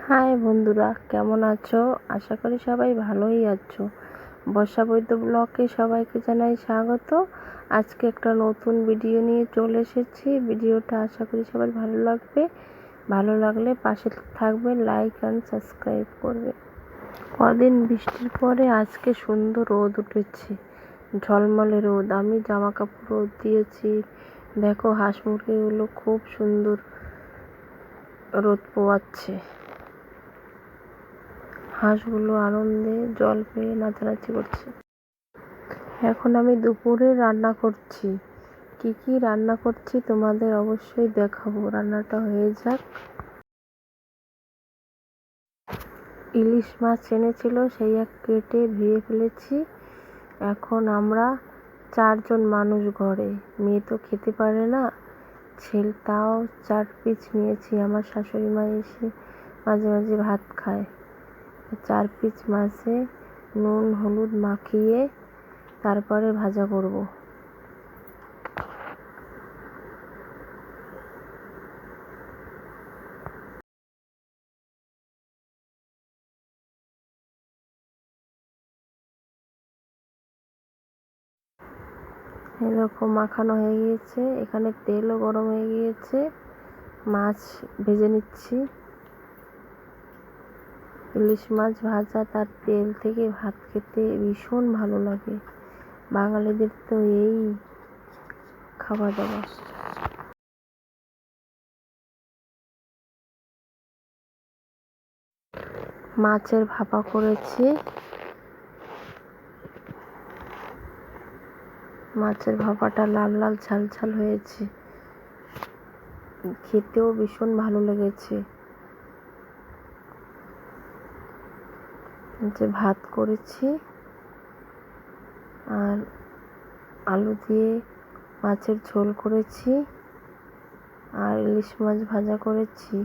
High বন্ধুরা, কেমন আছো? আশা করি সবাই ভালোই আছো। বর্ষা বৈদ্য ব্লগে সবাইকে জানাই স্বাগত। আজকে একটা নতুন ভিডিও নিয়ে চলে এসেছি। ভিডিওটা আশা করি সবার ভালো লাগবে। ভালো লাগলে পাশে থাকবে, লাইক অ্যান্ড সাবস্ক্রাইব করবে। কদিন বৃষ্টির পরে আজকে সুন্দর রোদ উঠেছে, ঝলমলে রোদ। আমি জামা কাপড় রোদ দিয়েছি। দেখো, হাঁস মুরগিগুলো খুব সুন্দর রোদ পোয়াচ্ছে। হাঁসগুলো আনন্দে জল পেয়ে নাচানাচি করছে। এখন আমি দুপুরে রান্না করছি। কি কি রান্না করছি তোমাদের অবশ্যই দেখাবো। রান্নাটা হয়ে যাক। ইলিশ মাছ এনেছিল, সেই এক কেটে ধুয়ে ফেলেছি। এখন আমরা 4জন মানুষ ঘরে। মেয়ে তো খেতে পারে না, ছেলে তাও 4 পিস নিয়েছি। আমার শাশুড়ি মা এসে মাঝে মাঝে ভাত খায়। 4 পিস মাছে নুন হলুদ মাখিয়ে তারপরে ভাজা করব। এরকম মাখানো হয়ে গিয়েছে। এখানে তেলও গরম হয়ে গিয়েছে। মাছ ভেজে নিচ্ছি। ইলিশ মাছ ভাজা, তার তেল থেকে ভাত খেতে ভীষণ ভালো লাগে। বাঙালিদের তো এই খাওয়া দাওয়া। মাছের ভাপা করেছি। মাছের ভাপাটা লাল লাল ঝাল ঝাল হয়েছে, খেতেও ভীষণ ভালো লেগেছে। যে ভাত করেছি আর আলু দিয়ে মাছের ঝোল করেছি আর ইলিশ মাছ ভাজা করেছি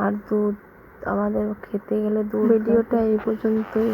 আর দুধ। আমাদের খেতে গেলে দুধ। ভিডিওটা এই পর্যন্তই।